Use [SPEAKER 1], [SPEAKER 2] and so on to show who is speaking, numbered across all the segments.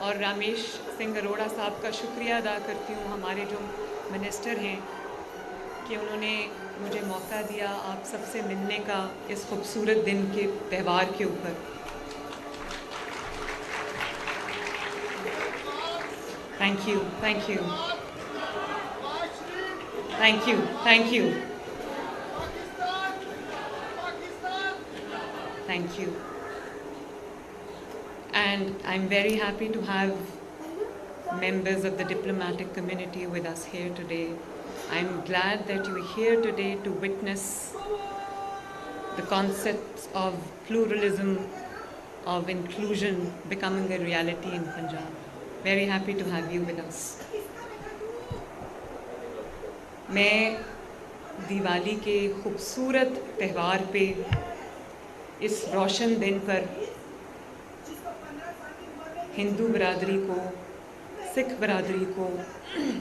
[SPEAKER 1] اور رامیش سنگھ اروڑا صاحب کا شکریہ ادا کرتی ہوں، ہمارے جو منسٹر ہیں، کہ انہوں نے مجھے موقع دیا آپ سب سے ملنے کا اس خوبصورت دن کے تہوار کے اوپر. Thank you, thank you, thank you, thank you, thank you. And I'm very happy to have members of the diplomatic community with us here today. I'm glad that you're here today to witness the concepts of pluralism, of inclusion becoming a reality in Punjab. Very happy to have you with us. میں دیوالی کے خوبصورت تہوار پہ، اس روشن دن پر ہندو برادری کو، سکھ برادری کو،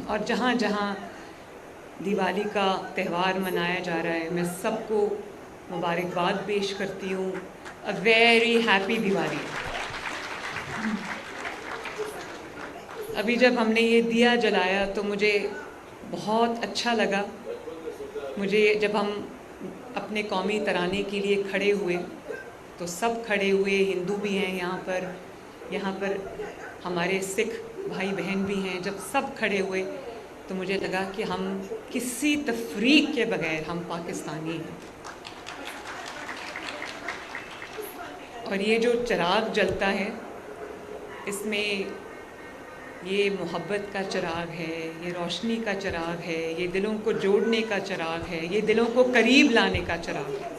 [SPEAKER 1] اور جہاں جہاں دیوالی کا تہوار منایا جا رہا ہے، میں سب کو مبارکباد پیش کرتی ہوں. A very happy Diwali. ابھی جب ہم نے یہ دیا جلایا تو مجھے بہت اچھا لگا. مجھے جب ہم اپنے قومی ترانے کے لیے کھڑے ہوئے تو سب کھڑے ہوئے، ہندو بھی ہیں یہاں پر ہمارے سکھ بھائی بہن بھی ہیں. جب سب کھڑے ہوئے تو مجھے لگا کہ ہم کسی تفریق کے بغیر ہم پاکستانی ہیں. اور یہ جو چراغ جلتا ہے، اس میں یہ محبت کا چراغ ہے، یہ روشنی کا چراغ ہے، یہ دلوں کو جوڑنے کا چراغ ہے، یہ دلوں کو قریب لانے کا چراغ ہے.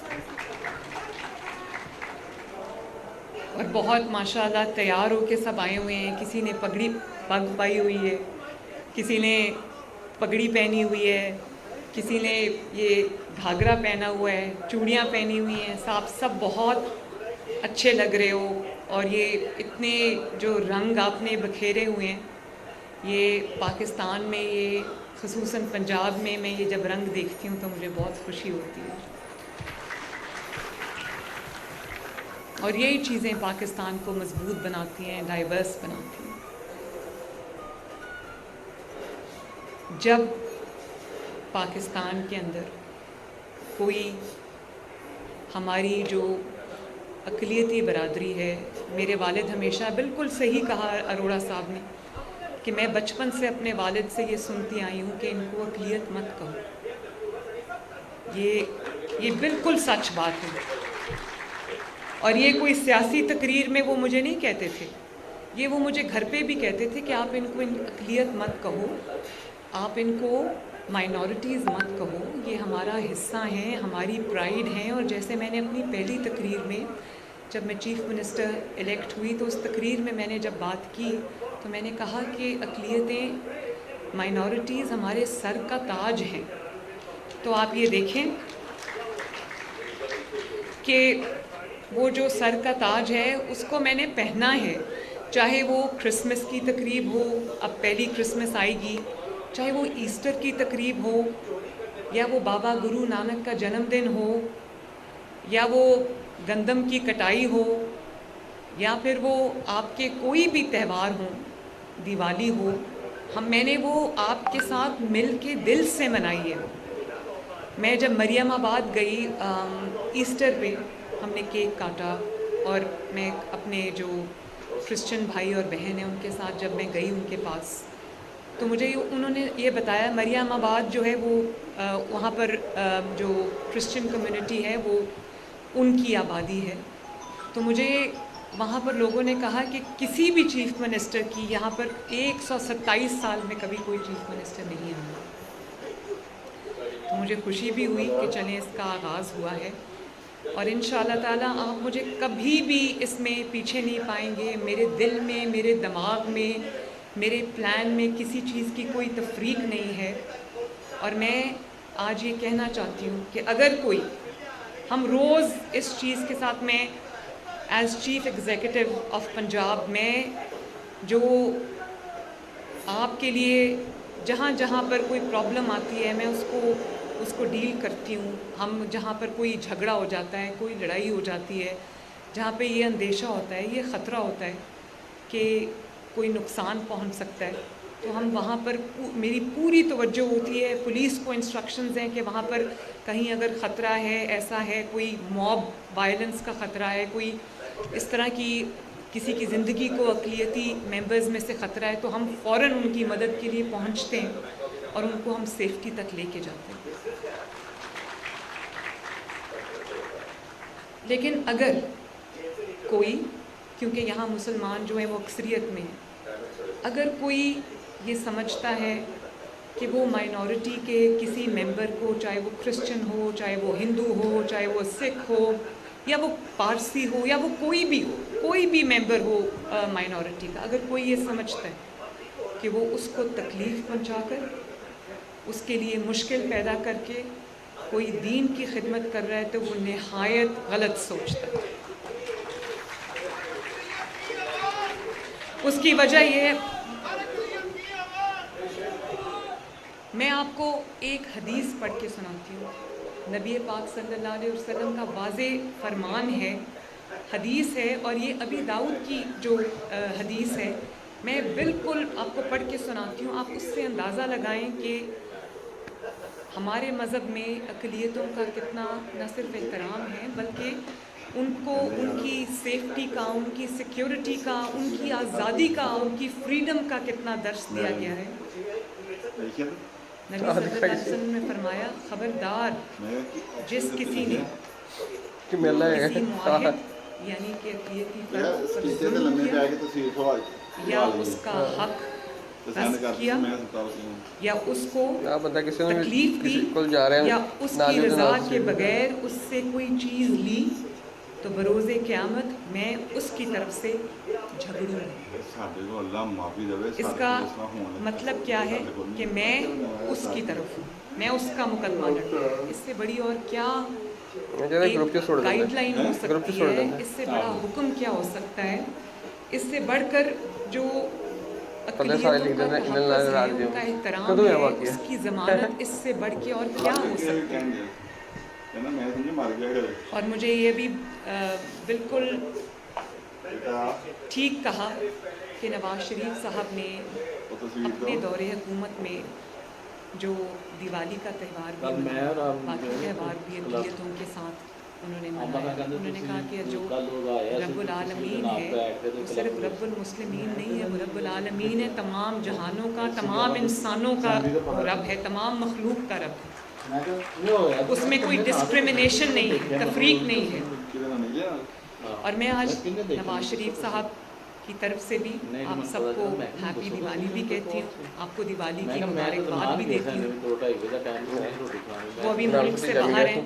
[SPEAKER 1] اور بہت ماشاءاللہ تیار ہو کے سب آئے ہوئے ہیں. کسی نے پگ پائی ہوئی ہے، کسی نے پگڑی پہنی ہوئی ہے، کسی نے یہ گھاگرا پہنا ہوا ہے، چوڑیاں پہنی ہوئی ہیں. سب بہت اچھے لگ رہے ہو. اور یہ اتنے جو رنگ آپ نے بکھیرے ہوئے ہیں، یہ پاکستان میں، یہ خصوصاً پنجاب میں یہ جب رنگ دیکھتی ہوں تو مجھے بہت خوشی ہوتی ہے. اور یہی چیزیں پاکستان کو مضبوط بناتی ہیں، ڈائیورس بناتی ہیں. جب پاکستان کے اندر کوئی ہماری جو اقلیتی برادری ہے، میرے والد ہمیشہ بالکل صحیح کہا اروڑا صاحب نے کہ میں بچپن سے اپنے والد سے یہ سنتی آئی ہوں کہ ان کو اقلیت مت کہو. یہ بالکل سچ بات ہے. اور یہ کوئی سیاسی تقریر میں وہ مجھے نہیں کہتے تھے، یہ وہ مجھے گھر پہ بھی کہتے تھے کہ آپ ان کو اقلیت مت کہو، آپ ان کو مائنورٹیز مت کہو، یہ ہمارا حصہ ہیں، ہماری پرائیڈ ہیں. اور جیسے میں نے اپنی پہلی تقریر میں، جب میں چیف منسٹر الیکٹ ہوئی، تو اس تقریر میں نے جب بات کی تو میں نے کہا کہ اقلیتیں، مائنورٹیز ہمارے سر کا تاج ہیں. تو آپ یہ دیکھیں کہ وہ جو سر کا تاج ہے اس کو میں نے پہنا ہے، چاہے وہ کرسمس کی تقریب ہو، اب پہلی کرسمس آئے گی، چاہے وہ ایسٹر کی تقریب ہو، یا وہ بابا گرو نانک کا جنم دن ہو، یا وہ گندم کی کٹائی ہو، یا پھر وہ آپ کے کوئی بھی تہوار ہوں، دیوالی ہو، میں نے وہ آپ کے ساتھ مل کے دل سے منائی ہے. میں جب مریم آباد گئی ایسٹر پہ، ہم نے کیک کاٹا، اور میں اپنے جو کرسچن بھائی اور بہن ہیں ان کے ساتھ جب میں گئی ان کے پاس، تو مجھے انہوں نے یہ بتایا مریم آباد جو ہے وہ وہاں پر جو کرسچن کمیونٹی ہے وہ ان کی آبادی ہے. تو مجھے وہاں پر لوگوں نے کہا کہ کسی بھی چیف منسٹر کی یہاں پر 127 سال میں کبھی کوئی چیف منسٹر نہیں آیا. تو مجھے خوشی بھی ہوئی کہ چلیں اس کا آغاز ہوا ہے. اور انشاءاللہ تعالیٰ آپ مجھے کبھی بھی اس میں پیچھے نہیں پائیں گے. میرے دل میں، میرے دماغ میں، میرے پلان میں کسی چیز کی کوئی تفریق نہیں ہے. اور میں آج یہ کہنا چاہتی ہوں کہ اگر کوئی، ہم روز اس چیز کے ساتھ، میں as chief executive of Punjab, میں جو آپ کے لیے جہاں جہاں پر کوئی پرابلم آتی ہے میں اس کو ڈیل کرتی ہوں. ہم جہاں پر کوئی جھگڑا ہو جاتا ہے، کوئی لڑائی ہو جاتی ہے، جہاں پہ یہ اندیشہ ہوتا ہے، یہ خطرہ ہوتا ہے کہ کوئی نقصان پہنچ سکتا ہے تو ہم وہاں پر میری پوری توجہ ہوتی ہے. پولیس کو انسٹرکشنز ہیں کہ وہاں پر کہیں اگر خطرہ ہے, ایسا ہے, کوئی موب وائلنس کا خطرہ ہے, کوئی اس طرح کی کسی کی زندگی کو اقلیتی ممبرز میں سے خطرہ ہے, تو ہم فوراً ان کی مدد کے لیے پہنچتے ہیں اور ان کو ہم سیفٹی تک لے کے جاتے ہیں. لیکن اگر کوئی, کیونکہ یہاں مسلمان جو ہیں وہ اکثریت میں ہیں, اگر کوئی یہ سمجھتا ہے کہ وہ مائنورٹی کے کسی ممبر کو, چاہے وہ کرسچن ہو, چاہے وہ ہندو ہو, چاہے وہ سکھ ہو, یا وہ پارسی ہو, یا وہ کوئی بھی ہو, کوئی بھی ممبر ہو مائنورٹی کا, اگر کوئی یہ سمجھتا ہے کہ وہ اس کو تکلیف پہنچا کر, اس کے لیے مشکل پیدا کر کے کوئی دین کی خدمت کر رہا ہے, تو وہ نہایت غلط سوچتا ہے. اس کی وجہ یہ ہے, میں آپ کو ایک حدیث پڑھ کے سناتی ہوں. نبی پاک صلی اللہ علیہ وسلم کا واضح فرمان ہے, حدیث ہے, اور یہ ابی داؤد کی جو حدیث ہے, میں بالکل آپ کو پڑھ کے سناتی ہوں. آپ اس سے اندازہ لگائیں کہ ہمارے مذہب میں اقلیتوں کا کتنا نہ صرف احترام ہے, بلکہ ان کو ان کی سیفٹی کا, ان کی سیکیورٹی کا, ان کی آزادی کا, ان کی فریڈم کا کتنا درس دیا گیا ہے. نبی صلی اللہ علیہ وسلم نے فرمایا, خبردار جس کسی نے کسی معاہد یعنی کہ اقلیتی فرد پر ظلم کیا, یا اس کا حق غصب کیا, یا اس کو تکلیف دی, یا اس کی رضا کے بغیر اس سے کوئی چیز لی, تو بروز قیامت میں اس کی طرف سے جھگڑوں گا. اس کا مطلب کیا ہے کہ میں اس کی طرف ہوں, میں اس کا مقدمہ لڑوں. اس سے بڑی اور کیا ایک گائیڈ لائن ہو سکتی ہے, اس سے بڑا حکم کیا ہو سکتا ہے, اس سے بڑھ کر جو اقلیتوں کا تحفظ ہے, ان کا احترام ہے, اس کی ضمانت, اس سے بڑھ کے اور کیا ہو سکتا ہے. اور مجھے یہ بھی بالکل ٹھیک کہا کہ نواز شریف صاحب نے اپنے دور حکومت میں جو دیوالی کا تہوار بھی منایا, باقی تہوار بھی اقلیتوں کے ساتھ انہوں نے منایا. انہوں نے کہا کہ جو رب العالمین ہے وہ صرف رب المسلمین نہیں ہے, وہ رب العالمین ہے, تمام جہانوں کا, تمام انسانوں کا رب ہے, تمام مخلوق کا رب ہے. اس میں کوئی ڈسکریمنیشن نہیں ہے, تفریق نہیں ہے. اور میں آج نواز شریف صاحب کی طرف سے بھی آپ سب کو ہیپی دیوالی بھی کہتی ہوں, آپ کو دیوالی کی مبارکباد بھی دیتی ہوں. وہ ابھی ملک سے باہر ہیں,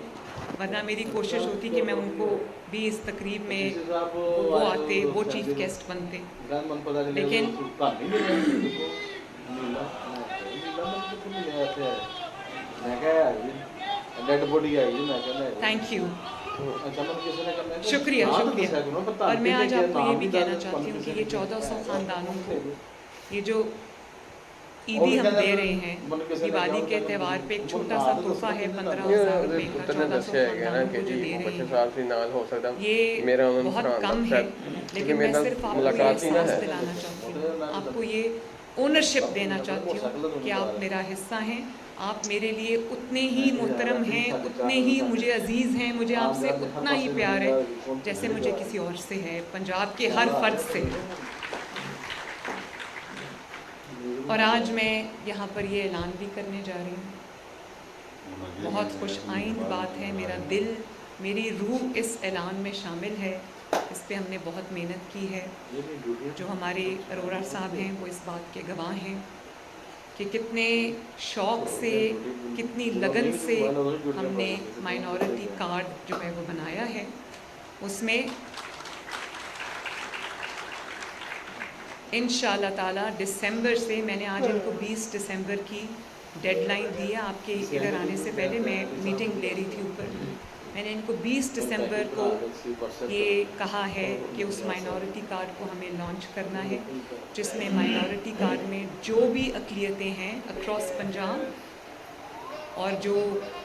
[SPEAKER 1] ورنہ میری کوشش ہوتی کہ میں ان کو بھی اس تقریب میں وہ آتے, وہ چیف گیسٹ بنتے, لیکن تھینک یو, شکریہ شکریہ. اور میں آج آپ کو یہ بھی کہنا چاہتی ہوں کہ یہ 1400 خاندانوں کو یہ جو عیدی ہم دے رہے ہیں دیوالی کے تہوار پہ, ایک چھوٹا سا تحفہ ہے 15,000 روپے کا 1400 خاندانوں کو جو دے رہے ہیں, یہ بہت کم ہے, لیکن میں صرف آپ کو یہ احساس دلانا چاہتی ہوں, آپ کو یہ اونرشپ دینا چاہتی ہوں کہ آپ میرا حصہ ہیں, آپ میرے لیے اتنے ہی محترم ہیں, اتنے ہی مجھے عزیز ہیں, مجھے آپ سے اتنا ہی پیار ہے جیسے مجھے کسی اور سے ہے, پنجاب کے ہر فرد سے. اور آج میں یہاں پر یہ اعلان بھی کرنے جا رہی ہوں, بہت خوش آئند بات ہے, میرا دل, میری روح اس اعلان میں شامل ہے. اس پہ ہم نے بہت محنت کی ہے. جو ہمارے اروڑا صاحب ہیں وہ اس بات کے گواہ ہیں کہ کتنے شوق سے, کتنی لگن سے ہم نے مائنورٹی کارڈ جو ہے وہ بنایا ہے. اس میں انشاءاللہ تعالیٰ دسمبر سے, میں نے آج ان کو 20 دسمبر کی ڈیڈ لائن دی ہے. آپ کے ادھر آنے سے پہلے میں میٹنگ لے رہی تھی اوپر, میں نے ان کو 20 دسمبر کو یہ کہا ہے کہ اس مائنورٹی کارڈ کو ہمیں لانچ کرنا ہے, جس میں مائنورٹی کارڈ میں جو بھی اقلیتیں ہیں اکراس پنجاب اور جو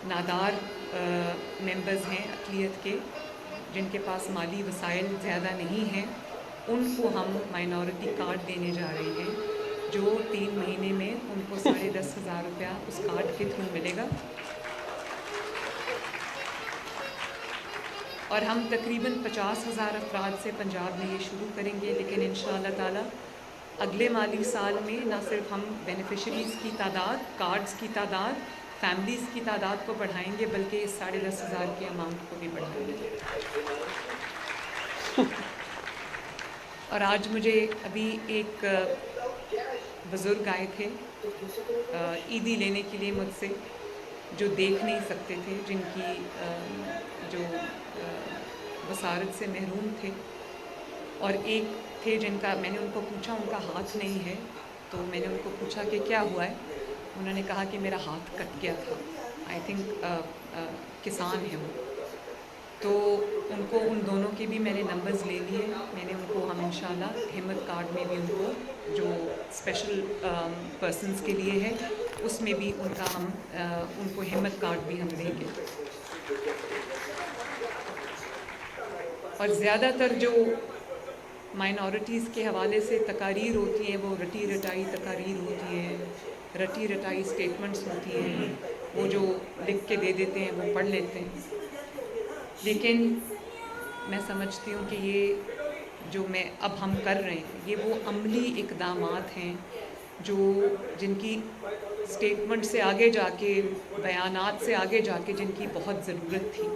[SPEAKER 1] نادار ممبرز ہیں اقلیت کے, جن کے پاس مالی وسائل زیادہ نہیں ہیں, ان کو ہم مائنورٹی کارڈ دینے جا رہے ہیں جو 3 مہینے میں ان کو 10,500 روپیہ اس کارڈ کے تھرو ملے گا. اور ہم تقریباً 50,000 افراد سے پنجاب میں یہ شروع کریں گے، لیکن انشاءاللہ تعالی اگلے مالی سال میں نہ صرف ہم بینیفیشریز کی تعداد، کارڈز کی تعداد، فیملیز کی تعداد کو بڑھائیں گے بلکہ اس 10,500 کی اماؤنٹ کو بھی بڑھائیں گے. اور آج مجھے ابھی ایک بزرگ آئے تھے عیدی لینے کے لیے مجھ سے، جو دیکھ نہیں سکتے تھے، جن کی جو بصارت سے محروم تھے، اور ایک تھے جن کا میں نے ان کو پوچھا، ان کا ہاتھ نہیں ہے، تو میں نے ان کو پوچھا کہ کیا ہوا ہے. انہوں نے کہا کہ میرا ہاتھ کٹ گیا تھا. آئی تھنک کسان ہیں وہ. تو ان دونوں کے بھی میں نے نمبرز لے لیے. میں نے ان کو ہم انشاءاللہ ہمت کارڈ میں بھی ان کو جو اسپیشل پرسنز کے لیے ہے اس میں بھی ان کا ہم ان کو ہمت کارڈ بھی ہم دیں گے. اور زیادہ تر جو مائنورٹیز کے حوالے سے تقاریر ہوتی ہیں وہ رٹی رٹائی تقاریر ہوتی ہیں، رٹی رٹائی اسٹیٹمنٹس ہوتی ہیں، وہ جو لکھ کے دے دیتے ہیں وہ پڑھ لیتے ہیں. لیکن میں سمجھتی ہوں کہ یہ جو اب ہم کر رہے ہیں یہ وہ عملی اقدامات ہیں جن کی اسٹیٹمنٹ سے آگے جا کے، بیانات سے آگے جا کے جن کی بہت ضرورت تھی.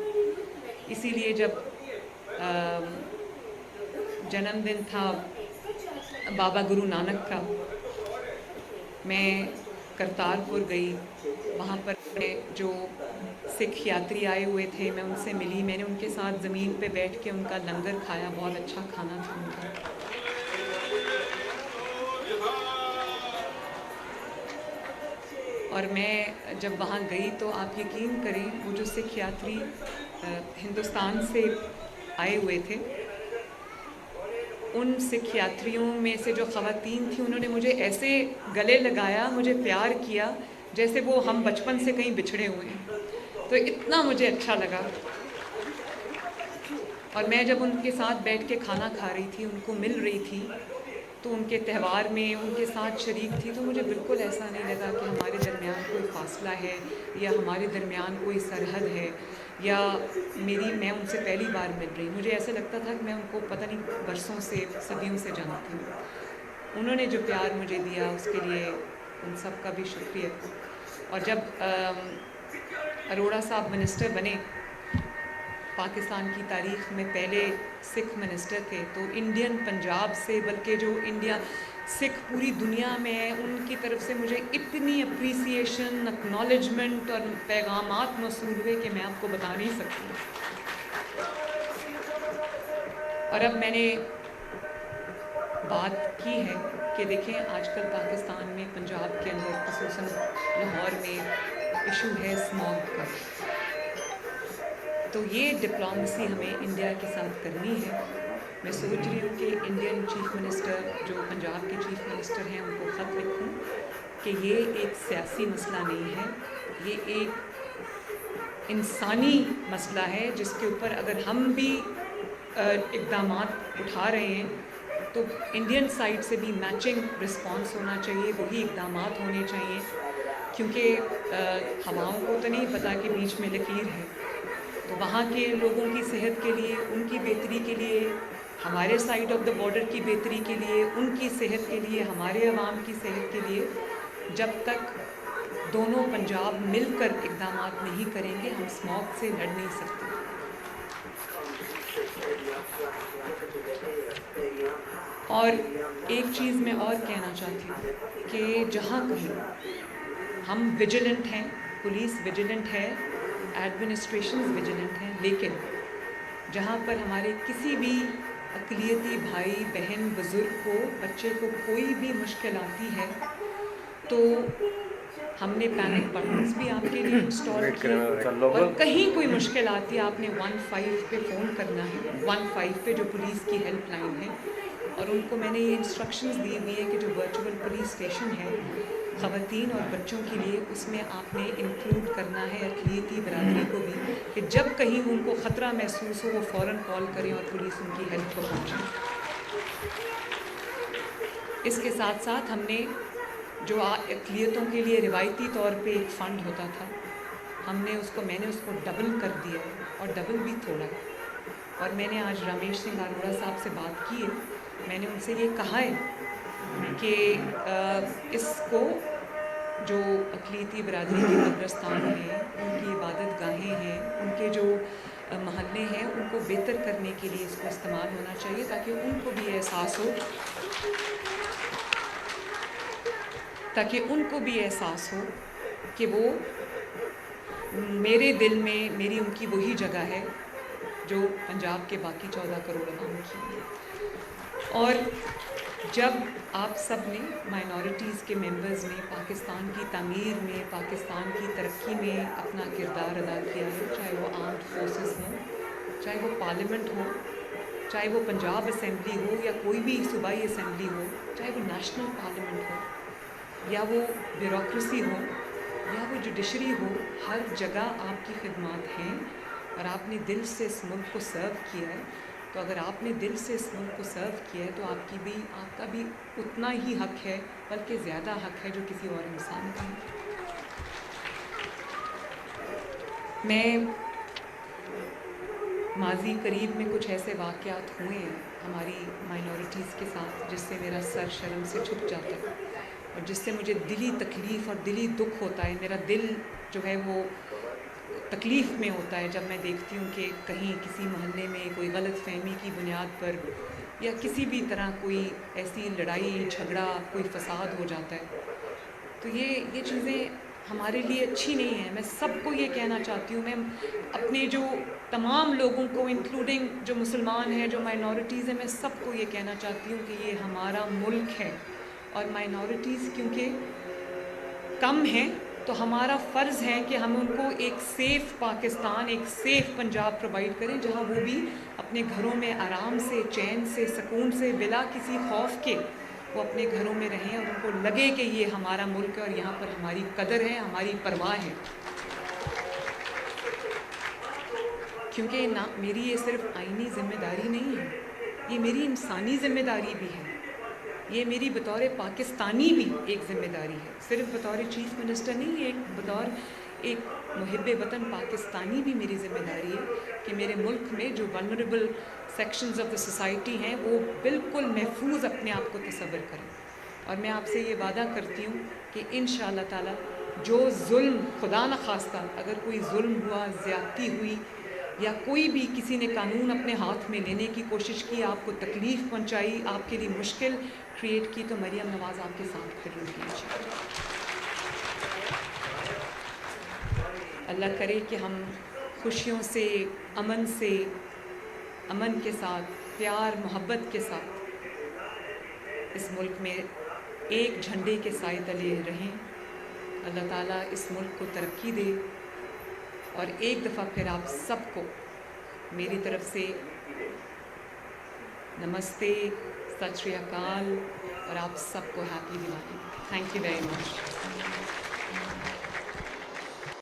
[SPEAKER 1] اسی لیے جب جنم دن تھا بابا گرو نانک کا، میں کرتارپور گئی. وہاں پر جو سکھ یاتری آئے ہوئے تھے میں ان سے ملی. میں نے ان کے ساتھ زمین پہ بیٹھ کے ان کا لنگر کھایا. بہت اچھا کھانا تھا ان کا. اور میں جب وہاں گئی تو آپ یقین کریں وہ جو سکھ یاتری ہندوستان سے آئے ہوئے تھے، ان سکھ یاتریوں میں سے جو خواتین تھیں انہوں نے مجھے ایسے گلے لگایا، مجھے پیار کیا جیسے وہ ہم بچپن سے کہیں بچھڑے ہوئے ہیں. تو اتنا مجھے اچھا لگا. اور میں جب ان کے ساتھ بیٹھ کے کھانا کھا رہی تھی، ان کو مل رہی تھی، تو ان کے تہوار میں ان کے ساتھ شریک تھی، تو مجھے بالکل ایسا نہیں لگا کہ ہمارے درمیان کوئی فاصلہ ہے یا ہمارے درمیان کوئی سرحد ہے یا میں ان سے پہلی بار مل رہی. مجھے ایسا لگتا تھا کہ میں ان کو پتہ نہیں برسوں سے، صدیوں سے جانتی ہوں. انہوں نے جو پیار مجھے دیا اس کے لیے ان سب کا بھی شکریہ. اور جب اروڑا صاحب منسٹر بنے، پاکستان کی تاریخ میں پہلے سکھ منسٹر تھے، تو انڈین پنجاب سے بلکہ جو سکھ پوری دنیا میں ہے ان کی طرف سے مجھے اتنی اپریسیشن، اکنالجمنٹ اور پیغامات موصول ہوئے کہ میں آپ کو بتا نہیں سکتی. اور اب میں نے بات کی ہے کہ دیکھیں آج کل پاکستان میں، پنجاب کے اندر خصوصاً لاہور میں ایشو ہے اسموگ کا. تو یہ ڈپلومیسی ہمیں انڈیا کے ساتھ کرنی ہے. میں سوچ رہی ہوں کہ انڈین چیف منسٹر جو پنجاب کے چیف منسٹر ہیں ان کو خط لکھوں کہ یہ ایک سیاسی مسئلہ نہیں ہے، یہ ایک انسانی مسئلہ ہے جس کے اوپر اگر ہم بھی اقدامات اٹھا رہے ہیں تو انڈین سائڈ سے بھی میچنگ رسپانس ہونا چاہیے، وہی اقدامات ہونے چاہیے. کیونکہ ہواؤں کو تو نہیں پتہ کہ بیچ میں لکیر ہے. تو وہاں کے لوگوں کی صحت کے لیے، ان کی بہتری کے لیے، ہمارے سائڈ آف دا بارڈر کی بہتری کے لیے، ان کی صحت کے لیے، ہمارے عوام کی صحت کے لیے، جب تک دونوں پنجاب مل کر اقدامات نہیں کریں گے ہم اسموگ سے لڑ نہیں سکتے. اور ایک چیز میں اور کہنا چاہتی ہوں کہ جہاں کہیں ہم ویجیلنٹ ہیں، پولیس ویجیلنٹ ہے، ایڈمنسٹریشنز ویجیلنٹ ہیں، لیکن جہاں پر ہمارے کسی بھی اقلیتی بھائی بہن بزرگ کو، بچے کو کوئی بھی مشکل آتی ہے تو ہم نے پینک بٹنز بھی آپ کے لیے انسٹال کیے. اور کہیں کوئی مشکل آتی ہے آپ نے 15 پہ فون کرنا ہے، 15 پہ جو پولیس کی ہیلپ لائن ہے. اور ان کو میں نے یہ انسٹرکشنز دی ہوئی ہیں کہ جو ورچوئل پولیس اسٹیشن ہے خواتین اور بچوں کے لیے، اس میں آپ نے انکلوڈ کرنا ہے اقلیتی برادری کو بھی، کہ جب کہیں ان کو خطرہ محسوس ہو وہ فوراً کال کریں اور پولیس ان کی ہیلپ کو پہنچے. اس کے ساتھ ساتھ ہم نے جو اقلیتوں کے لیے روایتی طور پہ ایک فنڈ ہوتا تھا، میں نے اس کو ڈبل کر دیا ہے، اور ڈبل بھی تھوڑا ہے. اور میں نے آج رامیش سنگھ اروڑا صاحب سے بات کی ہے. میں نے ان سے یہ کہا ہے کہ اس کو جو اقلیتی برادری کے قبرستان ہیں، ان کی عبادت گاہیں ہیں، ان کے جو محلے ہیں، ان کو بہتر کرنے کے لیے اس کو استعمال ہونا چاہیے، تاکہ ان کو بھی احساس ہو کہ وہ میرے دل میں میری ان کی وہی جگہ ہے جو پنجاب کے باقی 14 کروڑ عوام کی ہے. اور جب آپ سب نے مائنورٹیز کے ممبرز نے پاکستان کی تعمیر میں، پاکستان کی ترقی میں اپنا کردار ادا کیا ہے، چاہے وہ آرمڈ فورسز ہوں، چاہے وہ پارلیمنٹ ہو، چاہے وہ پنجاب اسمبلی ہو یا کوئی بھی صوبائی اسمبلی ہو، چاہے وہ نیشنل پارلیمنٹ ہو یا وہ بیوروکریسی ہو یا وہ جوڈیشری ہو، ہر جگہ آپ کی خدمات ہیں. اور آپ نے دل سے اس ملک کو سرو کیا ہے، تو اگر آپ نے دل سے اس ملک کو سرو کیا ہے تو آپ کا بھی اتنا ہی حق ہے، بلکہ زیادہ حق ہے جو کسی اور انسان کا ہے. میں ماضی قریب میں کچھ ایسے واقعات ہوئے ہیں ہماری مائنورٹیز کے ساتھ جس سے میرا سر شرم سے جھک جاتا ہے، اور جس سے مجھے دلی تکلیف اور دلی دکھ ہوتا ہے. میرا دل جو ہے وہ تکلیف میں ہوتا ہے جب میں دیکھتی ہوں کہ کہیں کسی محلے میں کوئی غلط فہمی کی بنیاد پر یا کسی بھی طرح کوئی ایسی لڑائی جھگڑا، کوئی فساد ہو جاتا ہے. تو یہ چیزیں ہمارے لیے اچھی نہیں ہیں. میں سب کو یہ کہنا چاہتی ہوں، میں اپنے جو تمام لوگوں کو انکلوڈنگ جو مسلمان ہیں، جو مائنورٹیز ہیں، میں سب کو یہ کہنا چاہتی ہوں کہ یہ ہمارا ملک ہے، اور مائنورٹیز کیونکہ کم ہیں تو ہمارا فرض ہے کہ ہم ان کو ایک سیف پاکستان، ایک سیف پنجاب پرووائڈ کریں، جہاں وہ بھی اپنے گھروں میں آرام سے، چین سے، سکون سے، بلا کسی خوف کے وہ اپنے گھروں میں رہیں، اور ان کو لگے کہ یہ ہمارا ملک ہے اور یہاں پر ہماری قدر ہے، ہماری پرواہ ہے. کیونکہ میری یہ صرف آئینی ذمہ داری نہیں ہے، یہ میری انسانی ذمہ داری بھی ہے. یہ میری بطور پاکستانی بھی ایک ذمہ داری ہے، صرف بطور چیف منسٹر نہیں، بطور ایک محب وطن پاکستانی بھی میری ذمہ داری ہے کہ میرے ملک میں جو vulnerable sections of the society ہیں وہ بالکل محفوظ اپنے آپ کو تصور کریں. اور میں آپ سے یہ وعدہ کرتی ہوں کہ انشاءاللہ تعالی جو ظلم، خدا نخواستہ اگر کوئی ظلم ہوا، زیادتی ہوئی، یا کوئی بھی کسی نے قانون اپنے ہاتھ میں لینے کی کوشش کی، آپ کو تکلیف پہنچائی، آپ کے لیے مشکل کریٹ کی، تو مریم نواز آپ کے ساتھ کھڑی ہوگی. اللہ کرے کہ ہم خوشیوں سے، امن کے ساتھ، پیار محبت کے ساتھ اس ملک میں ایک جھنڈے کے سائے تلے رہیں. اللہ تعالیٰ اس ملک کو ترقی دے. اور ایک دفعہ پھر آپ سب کو میری طرف سے نمستے، ست شری اکال، اور آپ سب کو happy Diwali. Thank you very much.